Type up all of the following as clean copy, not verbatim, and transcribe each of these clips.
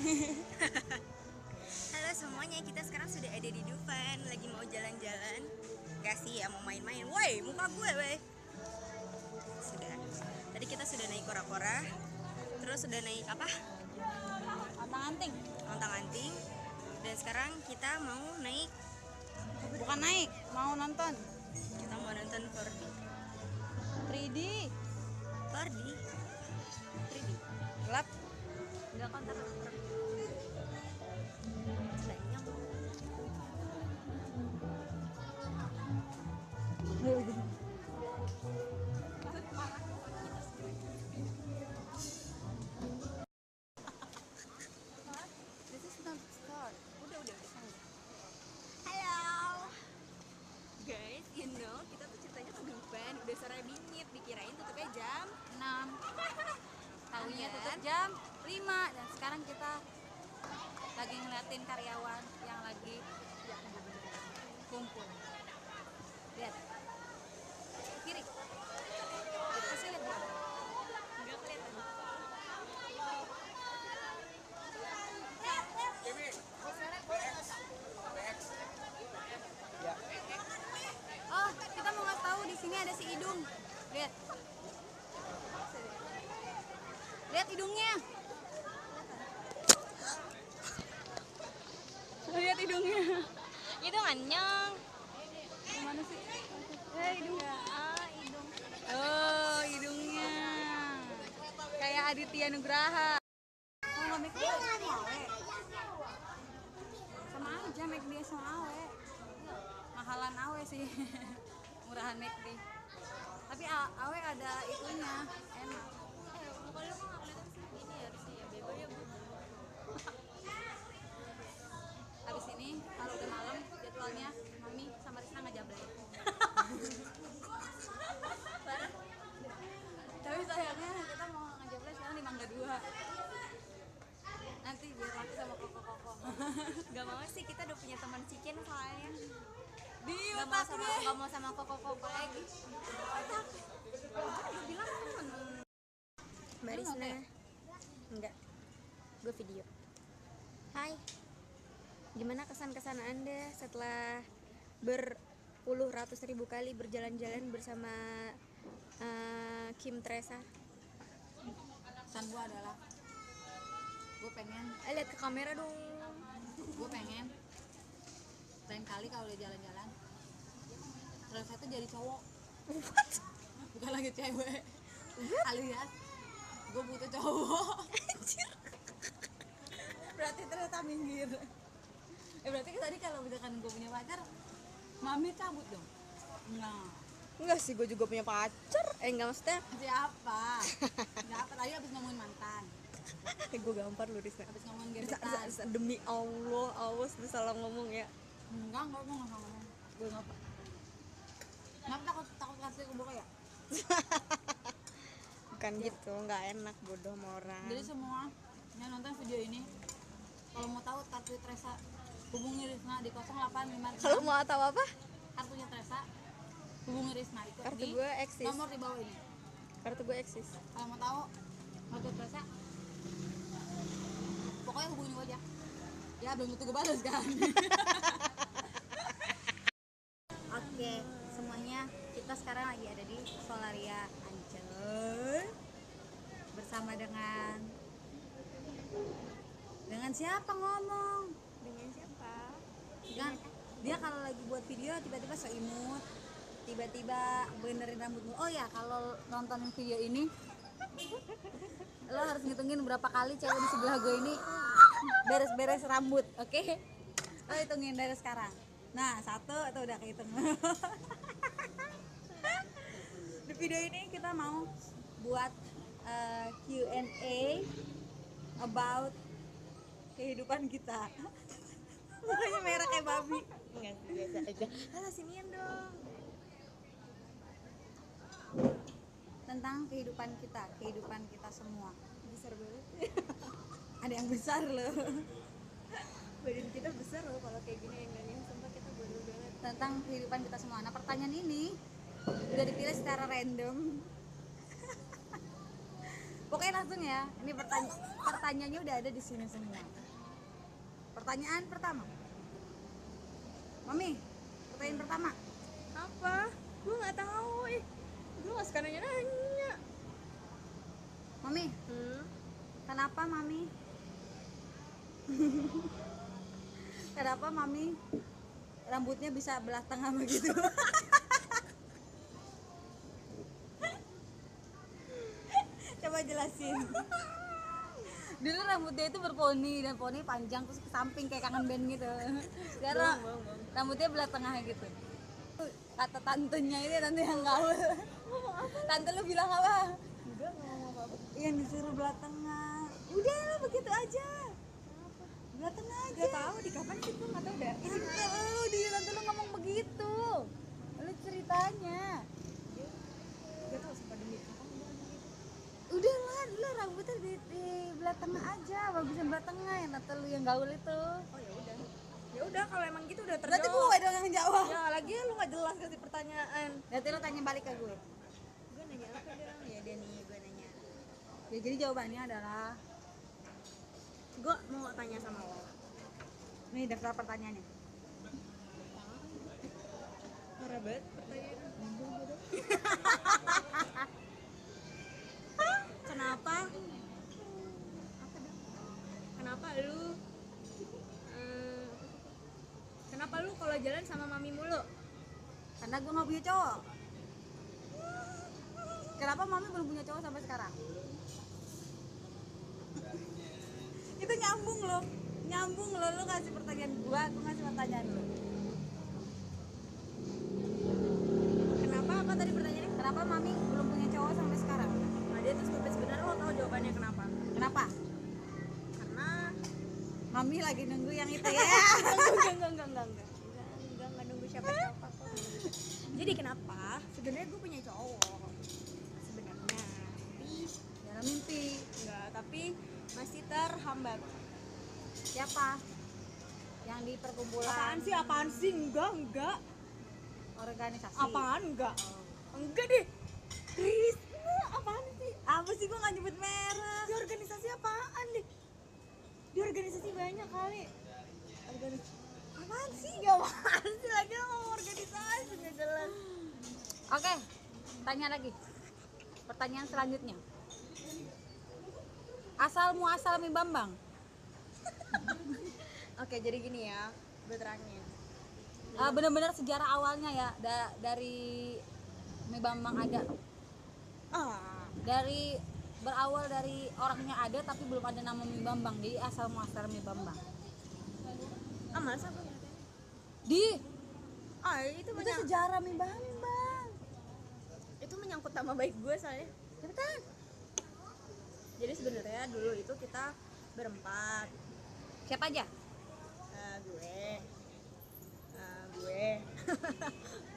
Halo semuanya, kita sekarang sudah ada di Dufan, lagi mau jalan-jalan. Gak sih ya, mau main-main. Woi, muka gue, woi. Sudah. Tadi kita sudah naik kora-kora, terus sudah naik apa? Antang-anting. Ontang-anting. Dan sekarang kita mau naik. Bukan naik, mau nonton Kita mau nonton 4D. 3D. 4D. 3D. Gelap. Enggak kan terang. Banyak. This is not start. Udah. Halo guys, kita tuh ceritanya ke Dufan. Udah sore bingit, dikirain tutupnya jam 6. Tahunya Dan? tutup jam 5 dan sekarang kita lagi ngeliatin karyawan yang lagi kumpul. Lihat. Kiri. Kasih lihat. Bang. Enggak kelihatan. Oh, kita mau ngasih tahu di sini ada si Idung. Lihat. Lihat hidungnya. Lihat hidungnya. Itu nganyang. Gimana sih? Hidungnya. Hidung. Oh, hidungnya. Kayak Aditya Nugraha. Oh, nggak make dia sama Awe. Sama aja make dia sama Awe. Mahalan Awe sih. Murahan make dia. Tapi Awe ada itunya, enak. Muka lu kok nggak kelihatan sih? Ini harusnya ya bego ya bu. Habis ini kalau udah malam jadwalnya Mami sama Risna ngejablay. Tapi sayangnya kita mau ngejablay sekarang di Mangga 2. Nanti biar laki sama koko-koko. Gak mau sih, kita udah punya teman chicken soalnya. Di Gak mau sama koko-koko lagi. Udah bilang temen. Mbak Risna. Enggak. Gue video. Hai. Gimana kesan-kesan Anda setelah berpuluh ratus ribu kali berjalan-jalan bersama Kim Tresa? Pesan gue adalah gue pengen Lihat ke kamera dong. lain kali kalau udah jalan-jalan terus saya tuh jadi cowok. Bukan lagi cewek. Alias gue butuh cowok. Berarti ternyata minggir. Berarti tadi kalau misalkan gue punya pacar Mami cabut dong. Enggak sih, gue juga punya pacar. Enggak maksudnya. Siapa tadi abis ngomongin mantan, Gue gampar lu Risna. abis ngomongin gebetan. Demi Allah, awas lu salah ngomong ya. Enggak gue nggak ngomong. Gue ngapa? Kenapa takut kasih ke buka ya? Bukan gitu, nggak enak bodoh sama orang. Jadi semua yang nonton video ini kalau mau tahu kartu Tresa hubungi Risna di 0856. Kalau mau tahu apa? Kartunya Tresa hubungi Risna Kartu di gue eksis. nomor di bawah ini. Kartu gue eksis. Kalau mau tahu kartu Tresa pokoknya hubungi gue aja. Ya belum tentu gue balas kan. Oke, semuanya kita sekarang lagi ada di Solaria Ancol bersama dengan siapa ngomong? Dengan siapa? Kan dia kalau lagi buat video tiba-tiba so imut, tiba-tiba benerin rambutmu. Oh ya, kalau nonton video ini lo harus ngitungin berapa kali cewek di sebelah gue ini beres-beres rambut, oke? Lo hitungin dari sekarang. Nah, 1 itu udah kehitung. Di video ini kita mau buat Q&A about kehidupan kita. Mukanya merah kayak babi. Enggak sih, biasa aja. Halo, sinian dong. Tentang kehidupan kita semua. Besar banget. Ada yang besar loh. Badan kita besar loh kalau kayak gini, enggaknya sumpah kita bodoh banget. Tentang kehidupan kita semua. Nah, pertanyaan ini udah dipilih secara random Pokoknya langsung ya. Ini pertanyaannya udah ada di sini semua. Pertanyaan pertama. Mami, pertanyaan pertama. Apa? Gue nggak tahu. Gue nggak suka nanya-nanya. Mami, kenapa Mami? Kenapa Mami rambutnya bisa belah tengah begitu? Coba jelasin. Dulu rambutnya itu berponi dan poni panjang terus ke samping kayak kangen band gitu. Sekarang rambutnya belah tengah gitu. Kata tantenya ini tante yang gaul. Tante lu bilang apa? Enggak ngomong apa-apa. Yang disuruh belah tengah. Udah lu begitu aja. Belah tengah aja. Gak tahu di kapan sih, gue nggak tahu deh. Tante lu ngomong begitu. Lu ceritanya. Gak tahu sumpah demi kapan gue ngomong gitu. Udah lah rambutnya di belah tengah aja, bagusnya belah tengah yang tante lu yang gaul itu. Oh ya udah. Ya udah kalau emang gitu udah Berarti terjawab. gue dong yang jawab. Ya lagi lu nggak jelas kasih pertanyaan. Berarti lu tanya balik ke gue. Gue nanya apa dong? Ya udah nih gue nanya. Ya jadi jawabannya adalah Gue mau tanya sama lo. nih daftar pertanyaannya. Marah banget pertanyaan. Kenapa? Apa dong? Kenapa lu? Kenapa lu kalau jalan sama mami mulu? Karena gue nggak punya cowok. Kenapa mami belum punya cowok sampai sekarang? Itu nyambung loh, lu kasih pertanyaan gue ngasih pertanyaan lu. Kenapa? Apa tadi pertanyaannya? Kenapa mami belum punya cowok sampai sekarang? Nah, dia tuh stupid sebenarnya, lo tau jawabannya kenapa? Kenapa? Karena Mami lagi nunggu yang itu ya. enggak nunggu siapa-siapa kok. Jadi kenapa? Sebenarnya gue punya cowok. Sebenarnya. Tapi Dalam mimpi. enggak, tapi masih terhambat. Siapa? Yang di perkumpulan. Apaan sih? Enggak. Organisasi. Apaan enggak? Enggak deh. Krisna, apaan sih? Apa sih gue nggak nyebut merek? Di organisasi apaan deh? Di organisasi banyak kali. Apaan sih? Ya apaan sih lagi lo ngomong organisasi nggak jelas. Oke, tanya lagi. Pertanyaan selanjutnya. Asal muasal mie Bambang. Oke, jadi gini ya, gue terangin. Bener-bener sejarah awalnya ya dari mie Bambang ada. Dari berawal dari orangnya ada tapi belum ada nama mie Bambang. Jadi asal muasal mie Bambang. Masa gue itu Itu sejarah mie Bambang. itu menyangkut nama baik gue soalnya. Cepetan. Jadi sebenarnya dulu itu kita berempat. Siapa aja? Gue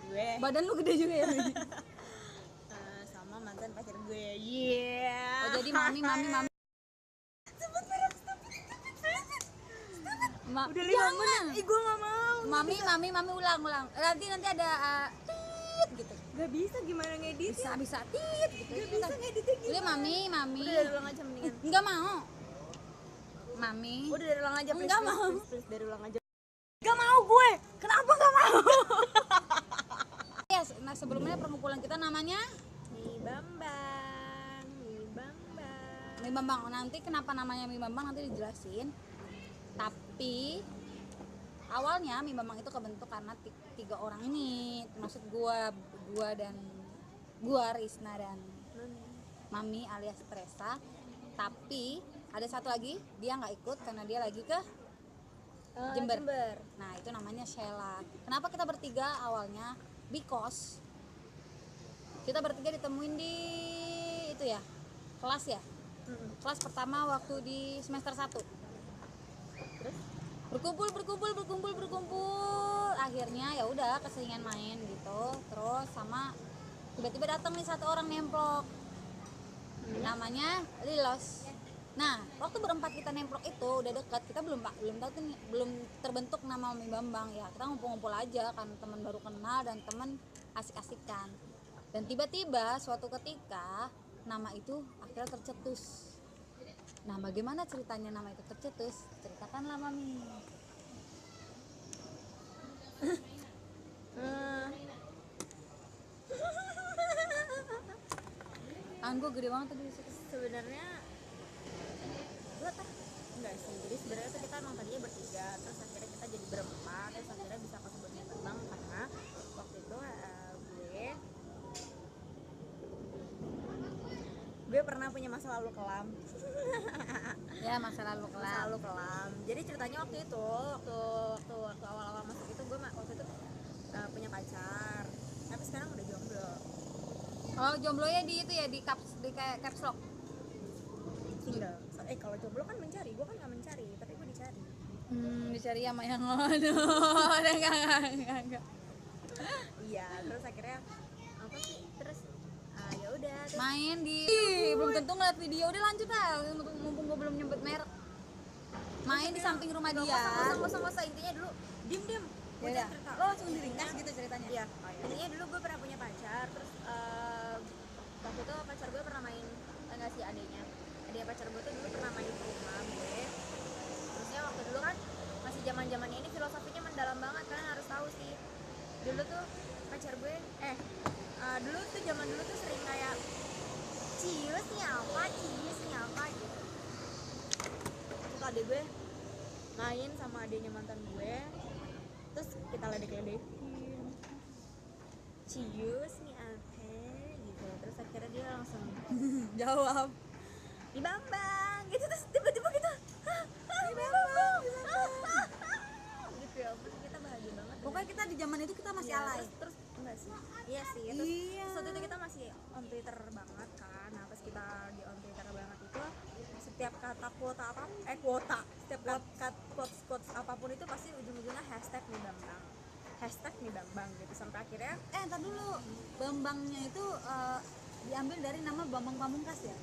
gue Badan lu gede juga ya. sama mantan pacar gue. Yeah. Oh, jadi mami. Sebut merek stupid. Udah 5 Jangan. menit. Gue gak mau. Mami ulang. Nanti ada tit gitu. Gak bisa gimana ngedit? Bisa tit gitu. Gak bisa ngeditnya gimana? Udah mami. Udah dari ulang aja mendingan. Enggak mau. Mami. Udah dari ulang aja. Enggak mau. Please, dari ulang aja. Gak mau gue. Kenapa gak mau? Ya, nah sebelumnya perkumpulan kita namanya Mie Bambang. Mie Bambang. Nanti kenapa namanya Mie Bambang nanti dijelasin. Tapi awalnya Mie Bambang itu kebentuk karena tiga orang ini, maksud gua Risna dan Mami alias Teresa. Tapi ada satu lagi dia nggak ikut karena dia lagi ke Jember. Nah itu namanya Sheila. Kenapa kita bertiga awalnya? Because kita bertiga ditemuin di itu ya kelas ya. Kelas pertama waktu di semester 1. Terus berkumpul akhirnya ya udah keseringan main gitu. Terus sama tiba-tiba datang nih satu orang nemplok namanya Lilos. Nah waktu berempat kita nemplok itu udah dekat, kita belum tahu tuh belum terbentuk nama Mie Bambang ya, kita ngumpul-ngumpul aja kan, teman baru kenal dan teman asik-asikan. Dan tiba-tiba suatu ketika nama itu akhirnya tercetus. Nah, bagaimana ceritanya nama itu tercetus? Ceritakanlah Mami. Tangan gue gede banget tadi. Sebenarnya gue tah enggak sih, jadi sebenarnya tuh kita emang tadinya bertiga, terus akhirnya kita jadi berempat, terus akhirnya bisa kesebut Bambang karena waktu itu gue pernah punya masa lalu kelam. Ya, masa lalu kelam. Jadi ceritanya waktu itu waktu awal-awal masuk itu gue waktu itu punya pacar, tapi sekarang udah jomblo. Oh, jomblonya di itu ya, di kayak caps lock. Single. Kalau jomblo kan mencari, gue kan nggak mencari, tapi gue dicari. Dicari sama yang aduh, enggak. Iya, terus akhirnya apa sih? Terus ya udah. Main di belum tentu ngeliat video, udah lanjut lah, mumpung gue belum nyebut merek. Main di samping rumah dia. Masa intinya dulu diem. Gue Ya, cerita. lo langsung diringkas gitu ceritanya. Iya. Intinya dulu gue pernah punya pacar, terus waktu itu pacar gue pernah main, enggak sih adiknya pacar gue tuh dulu pernah main ke rumah gue. Terusnya waktu dulu kan masih zamannya ini filosofinya mendalam banget, kalian harus tahu sih. Dulu tuh pacar gue dulu tuh zaman dulu tuh sering kayak cius nih apa gitu. Terus adek gue main sama adeknya mantan gue, terus kita ledek-ledekin cius nih apa gitu. Terus akhirnya dia langsung Jawab. di Bambang gitu, terus tiba-tiba kita Di Bambang. gitu ya. Terus kita bahagia banget. Pokoknya kita di zaman itu kita masih Iya, alay. terus enggak sih, iya sih. Terus Iya. waktu itu kita masih on Twitter banget kan. Nah pas kita di on Twitter banget itu, setiap kata setiap quotes apapun itu pasti ujung-ujungnya hashtag nih Bambang gitu, sampai akhirnya Entar dulu, Bambangnya itu diambil dari nama Bambang Pamungkas ya?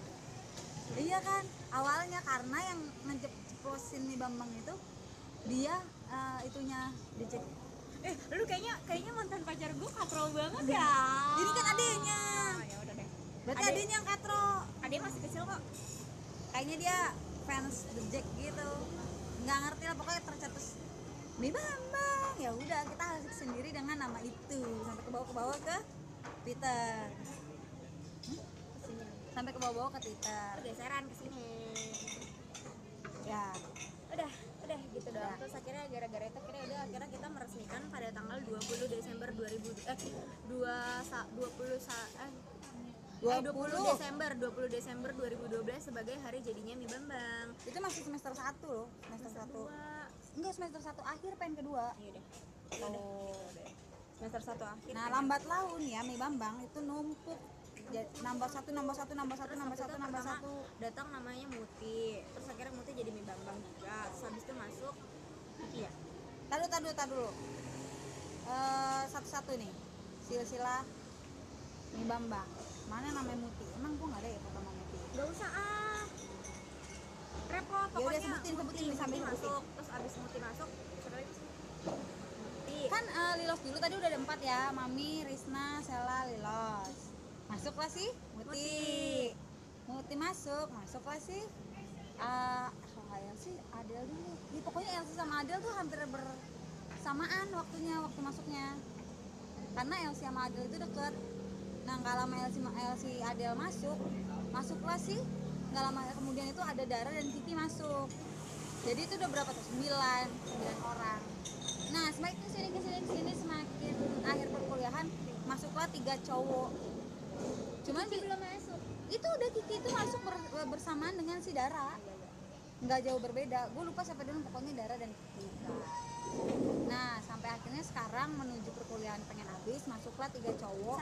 Iya kan, awalnya karena yang ngeceplosin nih Bambang itu dia itunya dicek. lu kayaknya mantan pacar gue katrol banget ya. Ini kan adenya. Ya udah deh, Berarti adenya yang katro. adek masih kecil kok. Kayaknya dia fans The Jack gitu. Nggak ngerti lah, pokoknya tercetus nih Bambang. Ya udah, kita asik sendiri dengan nama itu sampai ke bawah ke Twitter. Sampai ke bawah ke Twitter. Geseran ke sini. Ya. Udah gitu doang. Terus akhirnya gara-gara itu akhirnya kita meresmikan pada tanggal 20 Desember 20 Desember 2012 sebagai hari jadinya Mi Bambang. Itu masih semester 1 loh, semester 1. Enggak, semester 1 akhir pengen kedua. Iya deh. Semester 1 akhir. Nah, lambat laun ya Mi Bambang itu numpuk. Nambah satu. Datang namanya Muti. Terus akhirnya Muti jadi Mi Bambang juga. Terus habis itu masuk Kiki ya. Taduh dulu. Satu-satu nih. Silsilah Mi Bambang. Mana namanya Muti? Emang gua enggak ada ya foto nama Muti. Gak usah repot Ya udah, pokoknya. sebutin sambil Muti sebutin. masuk. Terus abis Muti masuk siapa lagi sih? Muti. Kan Lilos dulu tadi udah ada 4 ya. Mami, Risna, Sela, Lilos. Masuklah sih Muti masuklah sih. Yang sih Adel dulu. Ya, pokoknya Elsie sama Adel tuh hampir bersamaan waktu masuknya. Karena Elsie sama Adel itu deket. Nah, nggak lama Elsie Adel masuklah sih. Nggak lama kemudian itu ada Dara dan Titi masuk. Jadi itu udah berapa tuh? 9 orang. Nah, semakin kesini semakin akhir perkuliahan masuklah 3 cowok. Cuman belum masuk. Itu udah Kiki itu masuk bersamaan dengan si Dara. Nggak jauh berbeda. Gue lupa siapa dulu, pokoknya Dara dan Kiki. Nah, sampai akhirnya sekarang menuju perkuliahan pengen habis, masuklah 3 cowok.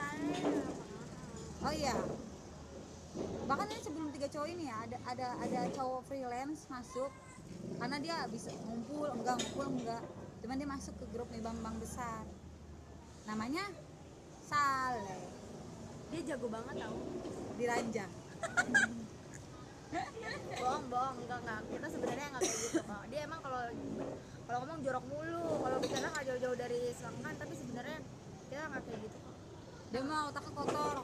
Oh iya. Bahkan ini sebelum 3 cowok ini ya, ada cowok freelance masuk. Karena dia bisa ngumpul enggak. Cuman dia masuk ke grup Mi Bambang besar. Namanya Saleh. Dia jago banget tau. Diranjang. bohong enggak, kita sebenarnya nggak kayak gitu kok. Dia emang kalau ngomong jorok mulu, kalau bicara nggak jauh-jauh dari selangkangan, tapi sebenarnya kita nggak kayak gitu kok. Dia mau otaknya kotor.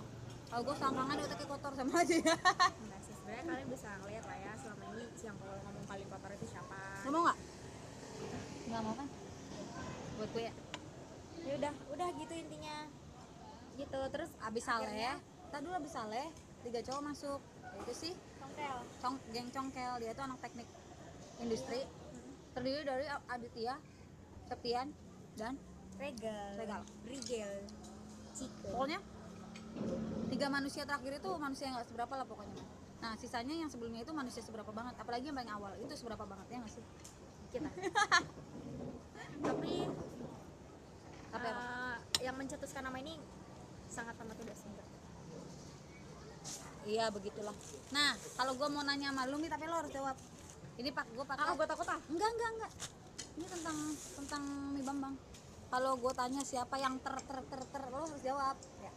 Kalau gue selangkangan di otaknya kotor sama aja ya. Enggak sih, sebenarnya kalian bisa ngeliat lah ya selama ini yang kalau ngomong paling kotor itu siapa. Lo mau nggak? Nggak mau kan? Buat gue ya. Ya udah gitu intinya. Gitu terus Abis Saleh, tadi dulu abis Saleh 3 cowok masuk. Ya itu sih congkel. geng Congkel, dia itu anak teknik industri. Terdiri dari Aditya, Septian, dan Regal. Rigel. Chicken. pokoknya 3 manusia terakhir itu manusia yang nggak seberapa lah pokoknya. Nah sisanya yang sebelumnya itu manusia seberapa banget, apalagi yang paling awal itu seberapa banget ya nggak sih Kita. Tapi Tapi apa? yang mencetuskan nama ini sangat amat tidak singkat. Iya begitulah. Nah kalau gue mau nanya sama lu nih tapi lo harus jawab. Ini pak gue pakai. Gue takut ah. Enggak. Ini tentang Mi Bambang. Kalau gue tanya siapa yang ter lo harus jawab. Ya.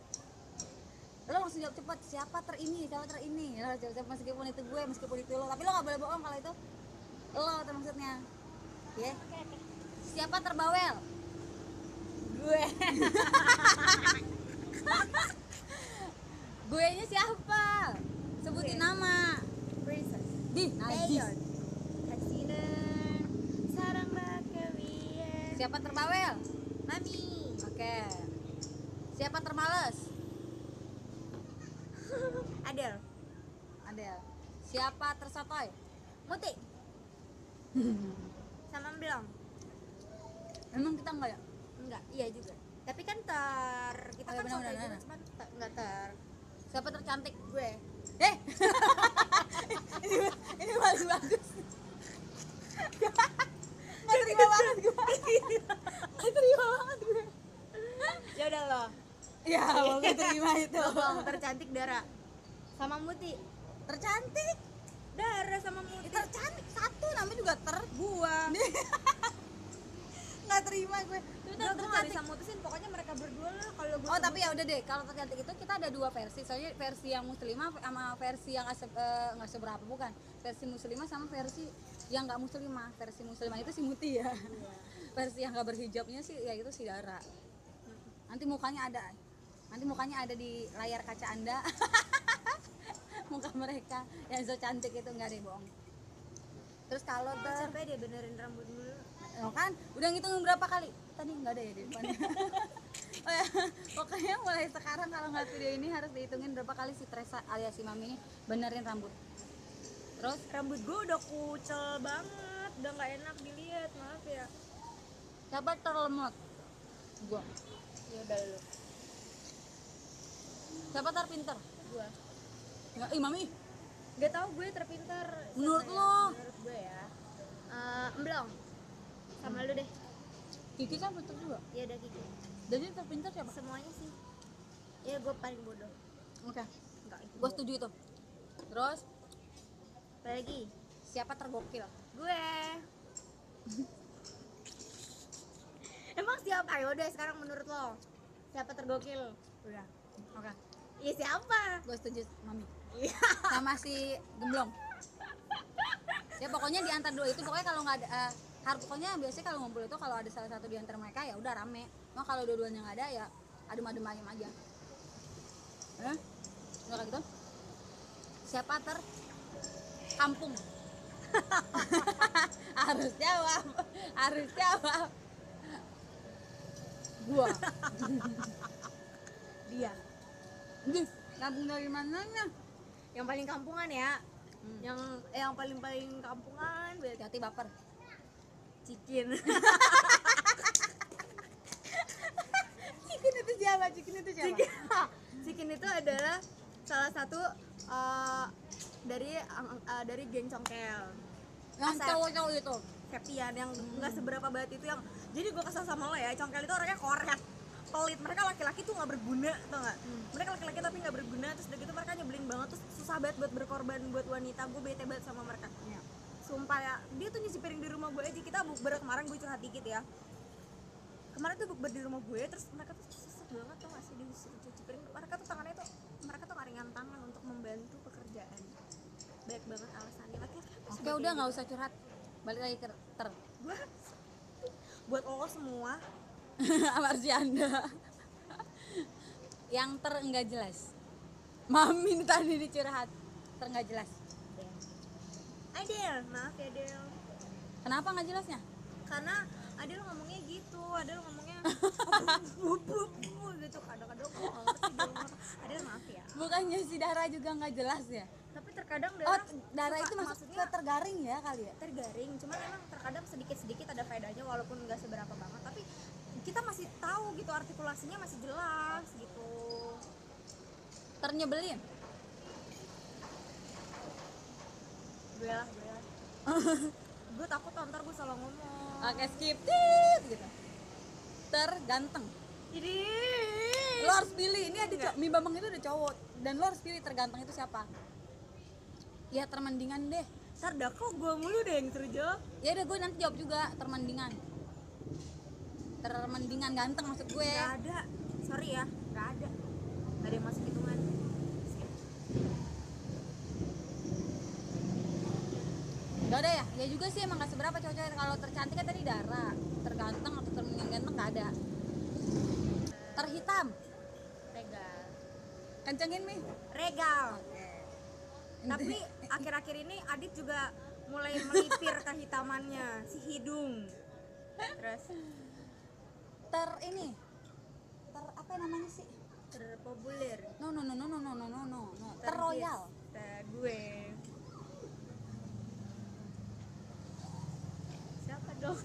Lo langsung jawab cepat. Siapa ter ini? Lo harus jawab meskipun itu gue, meskipun itu lo. Tapi lo nggak boleh bohong kalau itu lo tuh maksudnya. Ya. Oke. Siapa terbawel? Gue. Gue nya siapa? Sebutin Gue. nama. Princess. Di najis. Mayor. Hasina. Sarang Bakawian. Siapa terbawel? Mami. Oke. Siapa termales? Adel. Adel. Siapa tersotoy? Muti. Sama Blong. Emang kita enggak ya? Enggak, iya juga. Tapi kan kita Oh, iya, kan benar, sotoy benar, juga benar. cuman enggak Siapa tercantik? gue. Ini paling bagus. Nggak terima banget gue. Nggak terima banget gue. Ya udah lo. Ya mau gue terima itu. Bang tercantik Dara. Sama Muti. Tercantik. Dara sama Muti. Tercantik satu namanya juga Gua. Nggak terima gue. Gue nggak bisa mutusin, pokoknya mereka berdua lah kalau gue. Oh tapi ya udah deh, kalau tercantik itu kita ada 2 versi. Soalnya versi yang muslimah sama versi yang nggak seberapa bukan. Versi muslimah sama versi yang nggak muslimah. Versi muslimah itu si Muti ya. Iya. Versi yang nggak berhijabnya sih ya itu si Dara. Nanti mukanya ada di layar kaca Anda. Muka mereka yang so cantik itu nggak deh bohong. Terus kalau Capek dia benerin rambut dulu. kan udah ngitungin berapa kali tadi nggak ada ya di depannya. Oh ya, pokoknya mulai sekarang kalau nggak video ini harus dihitungin berapa kali si Teresa alias si Mami benerin rambut. Terus Rambut gue udah kucel banget, udah nggak enak dilihat, maaf ya. siapa terlemot? Gua. Ya udah lu. Siapa terpinter? Gue. Nggak, Mami. Gak tau gue terpintar. Menurut siapa lo? ya? Menurut gue ya. Emblong. Sama lu deh. Kiki kan pinter juga. Ya udah Kiki. Jadi terpinter siapa? Semuanya sih. Ya gue paling bodoh. Oke. Enggak itu. Gua setuju itu. Terus Apa lagi? siapa tergokil? Gue. Emang siapa? Ayo udah sekarang menurut lo. Siapa tergokil? Udah. Oke. Iya siapa? Gue setuju Mami. Iya. Sama si Gemblong. Ya pokoknya di antara dua itu pokoknya kalau nggak ada pokoknya biasanya kalau ngumpul itu kalau ada salah satu di antara mereka ya udah rame. Nah kalau dua-duanya nggak ada ya adem-adem ayam aja. Nggak kayak gitu. Siapa kampung? Harus jawab. Gua. Dia. Kampung dari mananya? Yang paling kampungan ya. Yang paling kampungan berarti Hati baper. Cikin. Cikin itu siapa? Cikin itu adalah salah satu dari geng Congkel. Yang Asep. cowok-cowok itu. Septian yang nggak seberapa banget itu yang jadi gue kesel sama lo ya. Congkel itu orangnya koret, pelit. Mereka laki-laki tuh nggak berguna, tau nggak? Mereka laki-laki tapi nggak berguna. Terus udah gitu mereka nyebelin banget, terus susah banget buat berkorban buat wanita. Gue bete banget sama mereka. Iya. Sumpah ya, dia tuh nyuci piring di rumah gue aja. Kita bukber kemarin, gue curhat dikit ya. Kemarin tuh bukber di rumah gue, terus mereka tuh susah banget tau gak sih disuruh cuci piring. Mereka tuh tangannya tuh, mereka tuh ringan tangan untuk membantu pekerjaan. Banyak banget alasannya. Laki-laki apa sih Oke kayak udah gitu? nggak usah curhat. Balik lagi ke Gue buat lo semua sama si Anda. Yang enggak jelas. Mami tadi dicurhat nggak jelas. Adel, maaf ya Del. Kenapa nggak jelasnya? Karena Adel ngomongnya gitu, Adel ngomongnya gitu kadang-kadang aku nggak ngerti Del. Adel maaf ya. Bukannya si Dara juga nggak jelas ya? Tapi terkadang Oh, Dara Dara itu maksudnya tergaring ya kali ya? tergaring, cuman emang terkadang sedikit-sedikit ada faedahnya walaupun nggak seberapa banget, tapi kita masih tahu gitu artikulasinya masih jelas gitu. Ternyebelin. Gue lah. Gue takut ntar gue salah ngomong. Oke, skip tit gitu. Terganteng. Jadi Lo harus pilih, ini ada Mi Bambang itu ada cowok dan lo harus pilih terganteng itu siapa. Ya termendingan deh. ntar dah kok gue mulu deh yang terjawab. Ya udah gue nanti jawab juga termendingan. Termendingan ganteng maksud gue. Gak ada, sorry ya, gak ada yang masuk hitungan. Gak ada ya? Ya juga sih emang gak seberapa cowok-cowok. Kalau tercantik kan tadi Dara. Terganteng atau termendingan ganteng gak ada. Terhitam. Regal. Kencengin Mi. Regal. Tapi akhir-akhir ini Adit juga mulai melipir kehitamannya, si hidung. Terus Ini. Apa namanya sih? terpopuler. No. Terroyal. Gue. Siapa dong?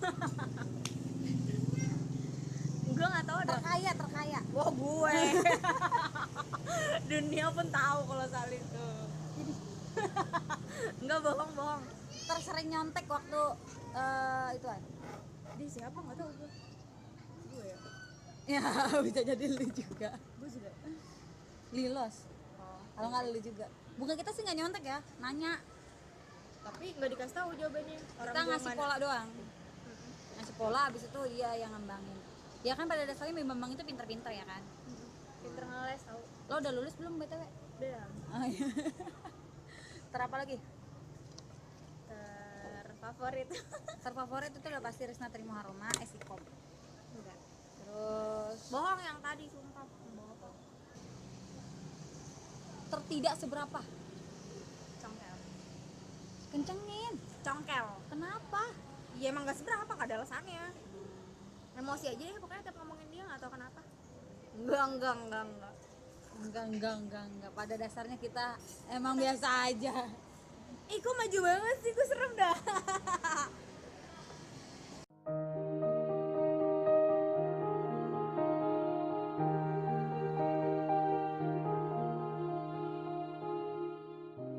Gue nggak tahu dong. Terkaya. Wah gue. Dunia pun tahu kalau soal itu. Enggak bohong. Tersering nyontek waktu ituan. Dia siapa nggak tahu gue. Gue ya. Ya bisa jadi lu juga. Gue juga. Lilos. Oh. Kalau nggak lu juga. Bukan kita sih nggak nyontek ya, nanya. Tapi nggak dikasih tahu jawabannya. Kita ngasih pola doang. Ngasih pola, abis itu dia yang ngembangin. Ya kan pada dasarnya Mi Bambang itu pinter-pinter ya kan. Pinter ngeles tahu. Lo udah lulus belum BTW? Udah. Oh, iya. Apa lagi? Terfavorit. Terfavorit itu udah pasti Risna Trimo Haroma, Esikom. Enggak. Terus Bohong yang tadi sumpah. Bohong. tertidak seberapa? Congkel. Kencengin. Congkel. Kenapa? Ya emang gak seberapa, gak ada alasannya. Emosi aja deh pokoknya tiap ngomongin dia, gak tau kenapa. Enggak. Pada dasarnya kita emang biasa aja. Ih kok maju banget sih, gue serem dah.